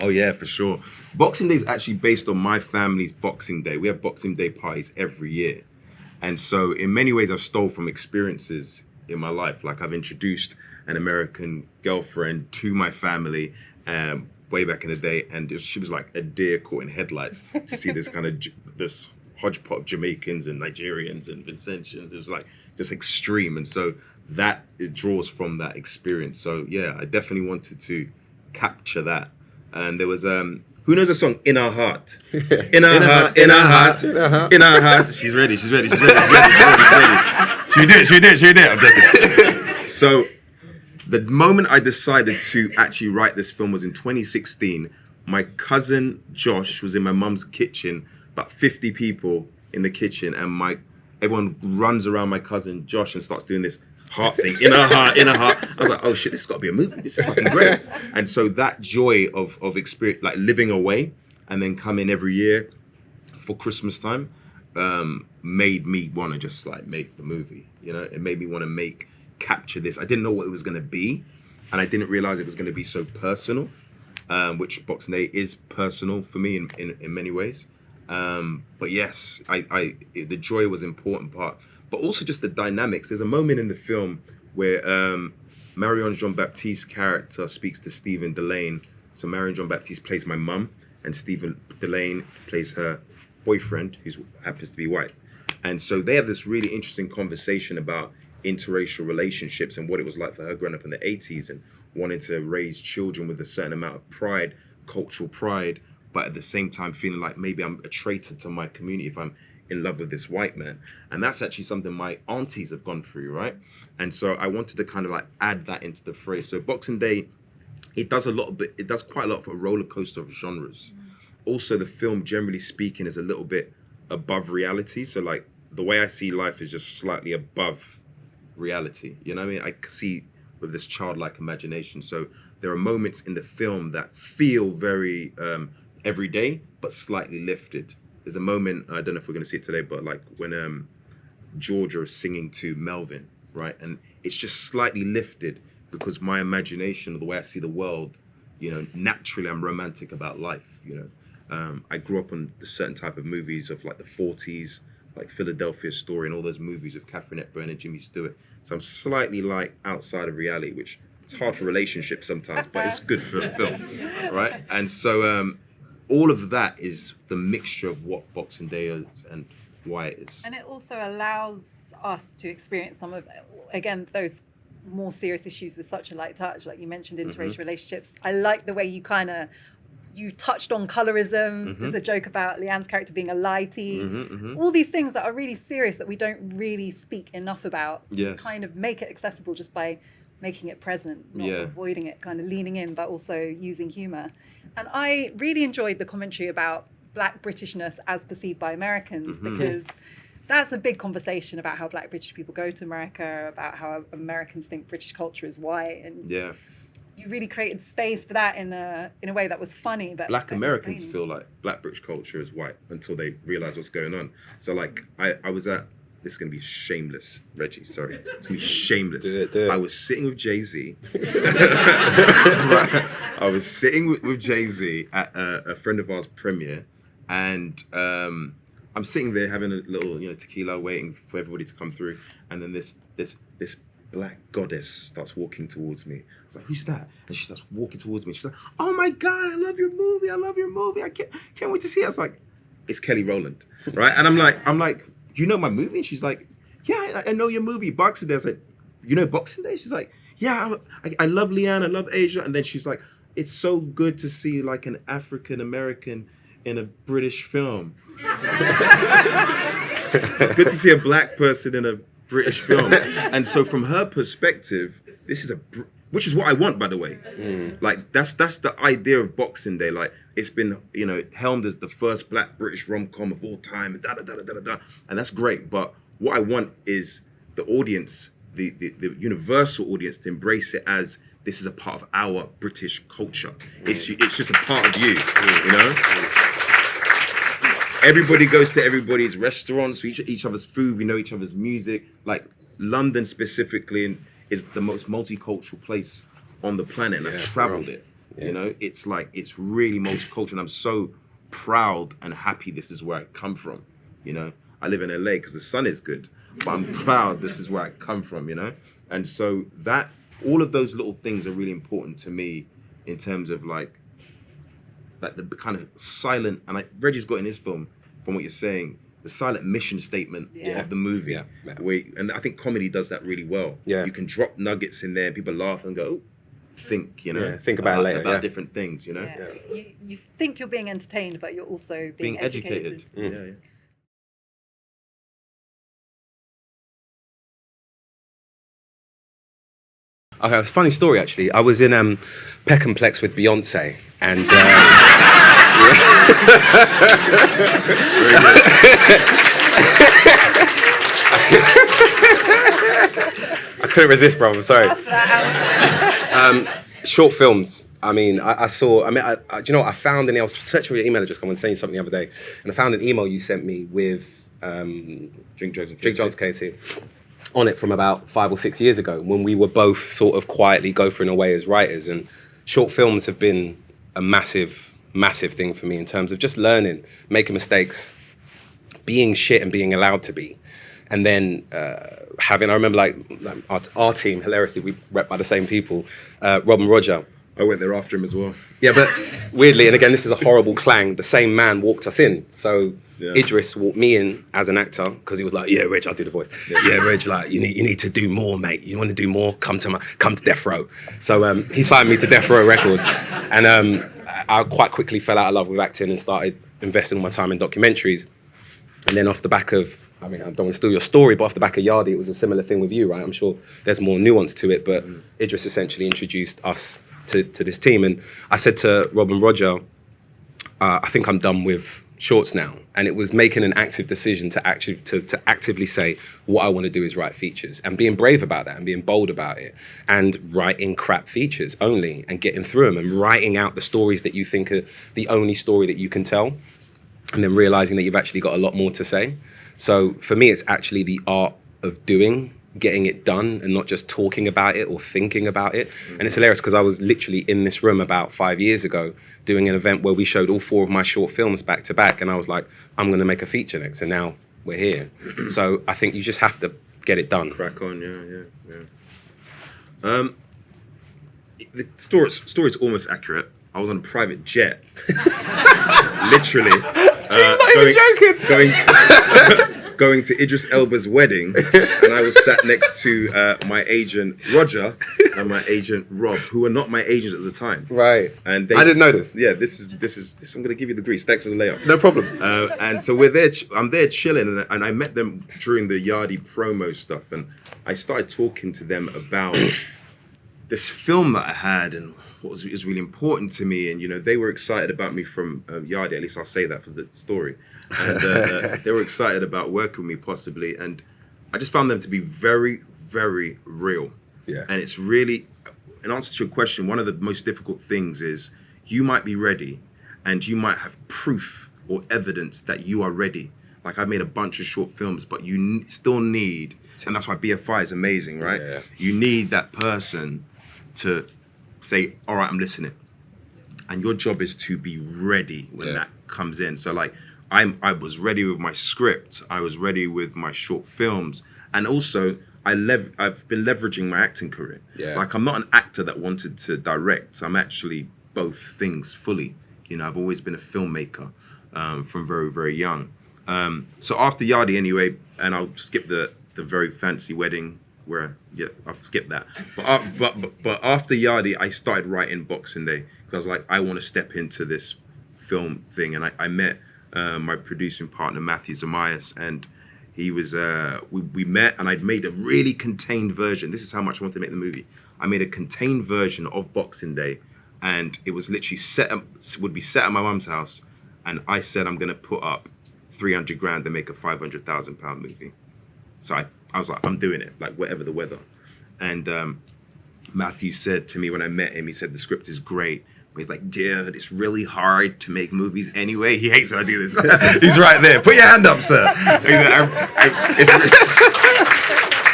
Oh yeah, for sure. Boxing Day is actually based on my family's Boxing Day. We have Boxing Day parties every year. And so in many ways I've stole from experiences in my life. Like I've introduced an American girlfriend to my family way back in the day. And she was like a deer caught in headlights to see this kind of, this hodgepodge of Jamaicans and Nigerians and Vincentians. It was like just extreme. And so that, it draws from that experience. So yeah, I definitely wanted to capture that. And there was, who knows the song In Our Heart? In Our Heart, In Our Heart, In Our Heart. She's ready. Should we do it? I'm joking. So the moment I decided to actually write this film was in 2016. My cousin Josh was in my mum's kitchen, about 50 people in the kitchen, and everyone runs around my cousin Josh and starts doing this heart thing, in her heart. I was like, oh shit, this has got to be a movie. This is fucking great. And so that joy of experience, like living away and then coming every year for Christmas time, made me want to just like make the movie. You know, it made me want to capture this. I didn't know what it was going to be, and I didn't realize it was going to be so personal, which Boxing Day is personal for me in many ways. But yes, the joy was an important part. But also just the dynamics. There's a moment in the film where Marion Jean-Baptiste's character speaks to Stephen Delane. So Marion Jean-Baptiste plays my mum, and Stephen Delane plays her boyfriend, who happens to be white. And so they have this really interesting conversation about interracial relationships and what it was like for her growing up in the 80s and wanting to raise children with a certain amount of pride, cultural pride, but at the same time feeling like maybe I'm a traitor to my community if I'm in love with this white man. And that's actually something my aunties have gone through, right? And so I wanted to kind of like add that into the fray. So Boxing Day, it does quite a lot of a roller coaster of genres. Also, the film, generally speaking, is a little bit above reality. So like the way I see life is just slightly above reality. You know what I mean? I see with this childlike imagination. So there are moments in the film that feel very everyday, but slightly lifted. There's a moment, I don't know if we're going to see it today, but like when Georgia is singing to Melvin, right? And it's just slightly lifted because my imagination, or the way I see the world, you know, naturally I'm romantic about life, you know. I grew up on a certain type of movies of like the 40s, like Philadelphia Story and all those movies with Catherine Hepburn and Jimmy Stewart. So I'm slightly like outside of reality, which is hard for relationships sometimes, but it's good for a film, right? And so all of that is the mixture of what Boxing Day is and why it is. And it also allows us to experience some of, again, those more serious issues with such a light touch. Like you mentioned, interracial relationships. I like the way you touched on colorism. There's a joke about Leanne's character being a lighty. All these things that are really serious that we don't really speak enough about. Yes. Kind of make it accessible just by making it present, not avoiding it, kind of leaning in, but also using humour. And I really enjoyed the commentary about Black Britishness as perceived by Americans, because that's a big conversation about how Black British people go to America, about how Americans think British culture is white. And you really created space for that in a way that was funny. But Black Americans feel like Black British culture is white until they realise what's going on. So like I was at, this is going to be shameless, Reggie, sorry. It's going to be shameless. Do it. I was sitting with Jay-Z. I was sitting with Jay-Z at a friend of ours' premiere, and I'm sitting there having a little, tequila, waiting for everybody to come through, and then this black goddess starts walking towards me. I was like, who's that? And she starts walking towards me. She's like, oh my God, I love your movie. I can't wait to see it. I was like, it's Kelly Rowland, right? And I'm like, you know my movie? And she's like, yeah, I know your movie, Boxing Day. I was like, you know Boxing Day? She's like, yeah, I love Leanne, I love Asia. And then she's like, it's so good to see like an African American in a British film. It's good to see a black person in a British film. And so from her perspective, this is which is what I want, by the way. Like that's the idea of Boxing Day. Like it's been, you know, helmed as the first Black British rom-com of all time, and and that's great. But what I want is the audience, the universal audience, to embrace it as this is a part of our British culture. It's just a part of you, you know. Everybody goes to everybody's restaurants, we eat each other's food, we know each other's music. Like London specifically is the most multicultural place on the planet, and I've traveled it. You know, it's like, it's really multicultural, and I'm so proud and happy this is where I come from. You know, I live in LA because the sun is good, but I'm proud this is where I come from, you know? And so that, all of those little things are really important to me in terms of like the kind of silent, and like Reggie's got in his film, from what you're saying, the silent mission statement of the movie. And I think comedy does that really well. You can drop nuggets in there and people laugh and go, oh, think, you know. Think about it later. About different things, you know. You think you're being entertained, but you're also being educated. Okay, it's a funny story actually. I was in Peckham Plex with Beyonce, and I couldn't resist, bro. I'm sorry. Short films. I mean, I saw. Do you know what? I found I was searching for your email address. I was saying something the other day, and I found an email you sent me with Drink Drugs and Katie on it from about 5 or 6 years ago, when we were both sort of quietly gophering away as writers. And short films have been a massive thing for me in terms of just learning, making mistakes, being shit and being allowed to be. And then I remember like our team, hilariously, we rep by the same people, Rob and Roger. I went there after him as well. Yeah, but weirdly, and again, this is a horrible clang, the same man walked us in. So Idris walked me in as an actor, because he was like, yeah, Reg, I'll do the voice. Yeah, Reg, like, you need to do more, mate. You want to do more? Come to Death Row. So he signed me to Death Row Records. And I quite quickly fell out of love with acting and started investing all my time in documentaries. And then off the back of, I don't want to steal your story, but off the back of Yardi, it was a similar thing with you, right? I'm sure there's more nuance to it, but Idris essentially introduced us to this team. And I said to Rob and Roger, I think I'm done with shorts now. And it was making an active decision to actively say, what I want to do is write features, and being brave about that and being bold about it, and writing crap features only and getting through them and writing out the stories that you think are the only story that you can tell, and then realizing that you've actually got a lot more to say. So for me, it's actually the art of doing, getting it done, and not just talking about it or thinking about it. And it's hilarious because I was literally in this room about 5 years ago doing an event where we showed all 4 of my short films back to back, and I was like, I'm going to make a feature next, and now we're here. So I think you just have to get it done. Crack on, yeah. The story's almost accurate. I was on a private jet, literally. He's not even joking. Going to Idris Elba's wedding, and I was sat next to my agent Roger and my agent Rob, who were not my agents at the time. Right. And I didn't know this. Yeah, this is. I'm going to give you the grease. Thanks for the layup. No problem. And so we're there. I'm there chilling, and I met them during the Yardi promo stuff, and I started talking to them about this film that I had and what is really important to me. And, you know, they were excited about me from Yardi, at least I'll say that for the story. And they were excited about working with me possibly. And I just found them to be very, very real. Yeah. And it's really, in answer to your question, one of the most difficult things is you might be ready and you might have proof or evidence that you are ready. Like, I made a bunch of short films, but you still need, and that's why BFI is amazing, right? Yeah. You need that person to say, all right, I'm listening. And your job is to be ready when that comes in. So like, I was ready with my script. I was ready with my short films. And also, I've been leveraging my acting career. Yeah. Like, I'm not an actor that wanted to direct. I'm actually both things fully. You know, I've always been a filmmaker from very, very young. So after Yardi anyway, and I'll skip the very fancy wedding where, I'll skip that. But after Yardi, I started writing Boxing Day, because I was like, I want to step into this film thing. And I met my producing partner, Matthew Zamias, and he was, we met, and I'd made a really contained version. This is how much I wanted to make the movie. I made a contained version of Boxing Day, and it was literally would be set at my mum's house, and I said I'm gonna put up 300 grand to make a £500,000 movie. So I was like, I'm doing it, like whatever the weather. And Matthew said to me when I met him, he said the script is great, but he's like, dude, it's really hard to make movies anyway. He hates when I do this. He's right there. Put your hand up, sir.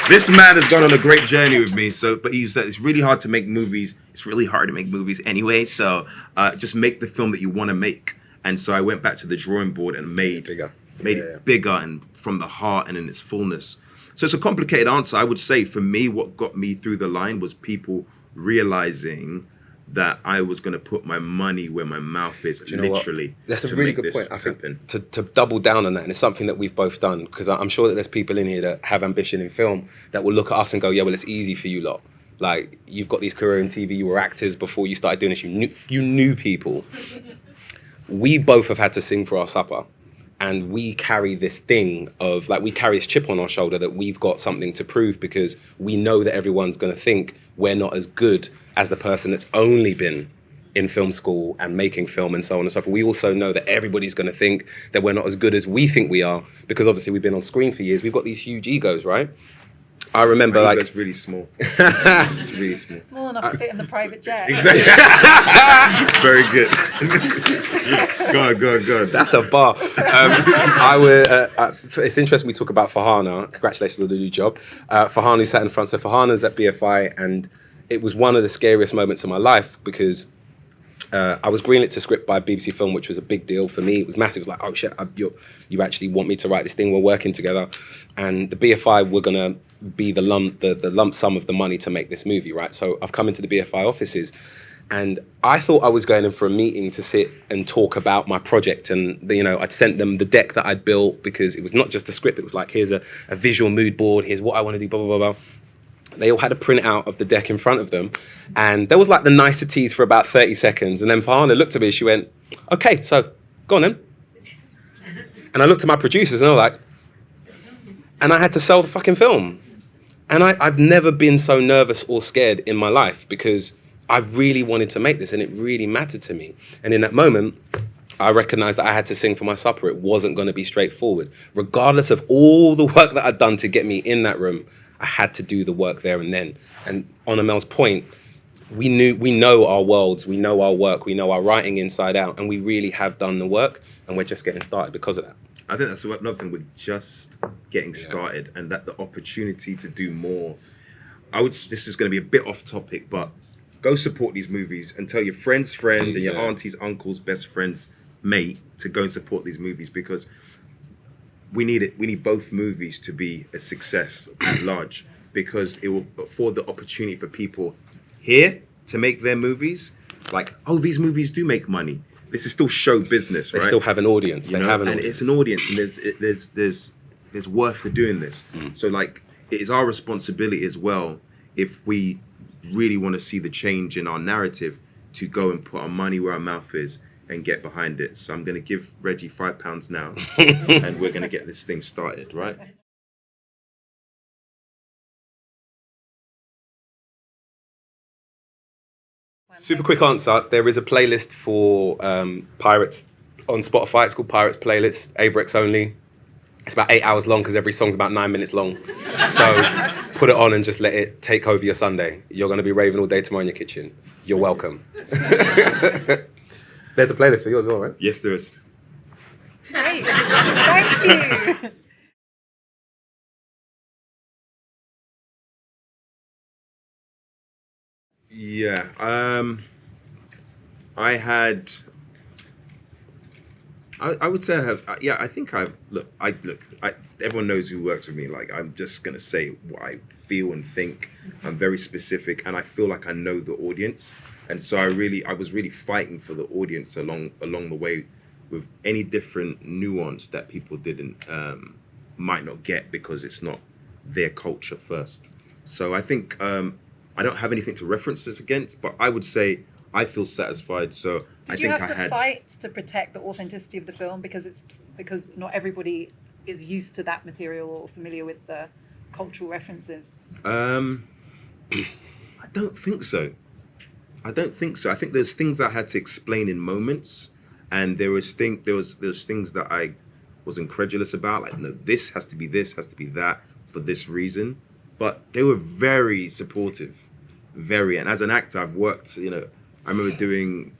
This man has gone on a great journey with me. But he said it's really hard to make movies. It's really hard to make movies anyway. So just make the film that you want to make. And so I went back to the drawing board and made it bigger and from the heart and in its fullness. So it's a complicated answer. I would say for me, what got me through the line was people realizing that I was going to put my money where my mouth is, literally. That's a really good point. I think to double down on that, and it's something that we've both done, because I'm sure that there's people in here that have ambition in film that will look at us and go, yeah, well, it's easy for you lot. Like, you've got these career in TV, you were actors before you started doing this, you knew people. We both have had to sing for our supper. And we carry this thing of, like, we carry this chip on our shoulder that we've got something to prove, because we know that everyone's going to think we're not as good as the person that's only been in film school and making film and so on and so forth. We also know that everybody's going to think that we're not as good as we think we are, because obviously we've been on screen for years. We've got these huge egos, right? I remember, my like, ego's really small. It's really small. Small enough to fit in the private jet. Exactly. Very good. Go on. That's a bar. It's interesting we talk about Farhana. Congratulations on the new job. Farhana, who sat in front. So Farhana's at BFI, and it was one of the scariest moments of my life, because I was greenlit to script by BBC Film, which was a big deal for me. It was massive. It was like, oh shit, you actually want me to write this thing? We're working together. And the BFI were going to be the lump sum of the money to make this movie, right? So I've come into the BFI offices, and I thought I was going in for a meeting to sit and talk about my project. And, you know, I'd sent them the deck that I'd built, because it was not just a script. It was like, here's a visual mood board. Here's what I want to do, blah, blah, blah, blah. They all had a printout of the deck in front of them. And there was like the niceties for about 30 seconds. And then Farhana looked at me, she went, okay, so go on then. And I looked at my producers and they were like, and I had to sell the fucking film. And I've never been so nervous or scared in my life, because I really wanted to make this and it really mattered to me. And in that moment, I recognized that I had to sing for my supper. It wasn't going to be straightforward. Regardless of all the work that I'd done to get me in that room, I had to do the work there and then. And on Amel's point, we know our worlds, we know our work, we know our writing inside out, and we really have done the work, and we're just getting started because of that. I think that's another thing. We're just getting started, and that the opportunity to do more. This is going to be a bit off topic, but go support these movies and tell your friend's friend and your auntie's uncle's best friend's mate to go and support these movies, because we need it. We need both movies to be a success at large, because it will afford the opportunity for people here to make their movies. Like, oh, these movies do make money. This is still show business, right? They still have an audience. They have an audience. And it's an audience, and there's worth to doing this. So, like, it is our responsibility as well, if we really want to see the change in our narrative, to go and put our money where our mouth is and get behind it. So I'm going to give Reggie £5 now, and we're going to get this thing started, right? Super quick answer. There is a playlist for Pirates on Spotify. It's called Pirates Playlist, AVREX only. It's about 8 hours long, because every song's about 9 minutes long. So put it on and just let it take over your Sunday. You're going to be raving all day tomorrow in your kitchen. You're welcome. There's a playlist for you as well, right? Yes, there is. Great. Thank you. Yeah. I would say I have. I think I've. Everyone knows who works with me. Like, I'm just gonna say what I feel and think. I'm very specific, and I feel like I know the audience. And so I was really fighting for the audience along the way, with any different nuance that people might not get, because it's not their culture first. So I think I don't have anything to reference this against, but I would say I feel satisfied. So Did you have to fight to protect the authenticity of the film, because not everybody is used to that material or familiar with the cultural references? I I don't think so. I don't think so. I think there's things I had to explain in moments, and there was things that I was incredulous about. Like, no, this, has to be that for this reason. But they were very supportive, very. And as an actor, I've worked. You know, I remember doing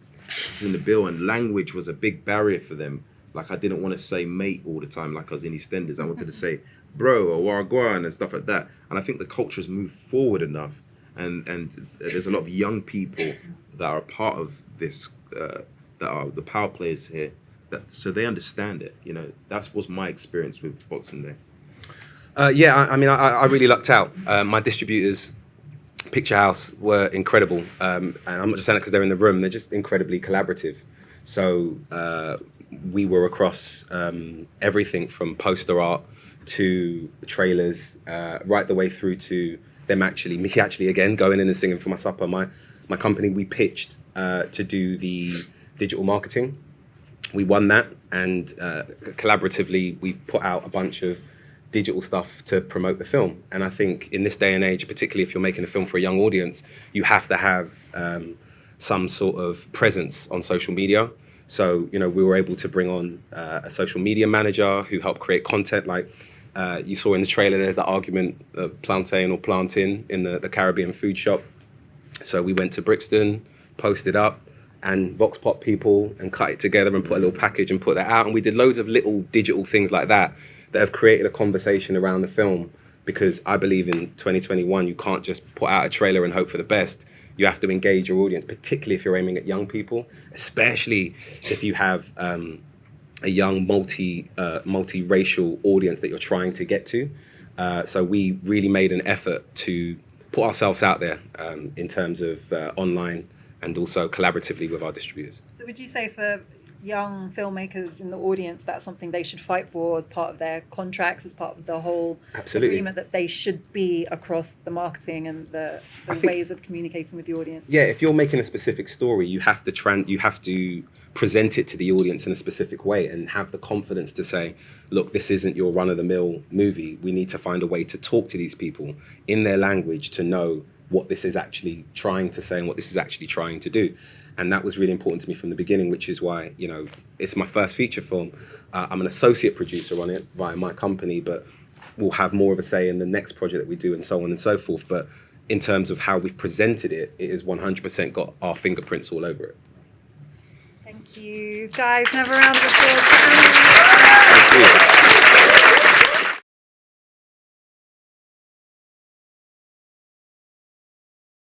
the bill, and language was a big barrier for them. Like, I didn't want to say mate all the time, like I was in EastEnders. I wanted to say bro or wagwan and stuff like that. And I think the culture's moved forward enough. And there's a lot of young people that are part of this, that are the power players here, so they understand it. You know, that was my experience with Boxing Day. I mean, I really lucked out. My distributors, Picture House, were incredible. And I'm not just saying it because they're in the room, they're just incredibly collaborative. So we were across everything from poster art to trailers, right the way through to me actually again going in and singing for my supper. My company, we pitched to do the digital marketing. We won that, and collaboratively we've put out a bunch of digital stuff to promote the film. And I think in this day and age, particularly if you're making a film for a young audience, you have to have some sort of presence on social media. So, you know, we were able to bring on a social media manager who helped create content. Like you saw in the trailer, there's that argument of plantain or plantain in the Caribbean food shop. So we went to Brixton, posted up, and Vox Pop people, and cut it together and put a little package and put that out. And we did loads of little digital things like that have created a conversation around the film, because I believe in 2021, you can't just put out a trailer and hope for the best. You have to engage your audience, particularly if you're aiming at young people, especially if you have a young multi-racial audience that you're trying to get to. So we really made an effort to put ourselves out there in terms of online and also collaboratively with our distributors. So would you say for young filmmakers in the audience, that's something they should fight for as part of their contracts, as part of the whole agreement, that they should be across the marketing and the ways of communicating with the audience? Yeah, if you're making a specific story, you have to present it to the audience in a specific way and have the confidence to say, look, this isn't your run-of-the-mill movie. We need to find a way to talk to these people in their language to know what this is actually trying to say and what this is actually trying to do. And that was really important to me from the beginning, which is why, you know, it's my first feature film. I'm an associate producer on it via my company, but we'll have more of a say in the next project that we do and so on and so forth. But in terms of how we've presented it, it is 100% got our fingerprints all over it. Thank you. Guys, another round of applause. Thank you.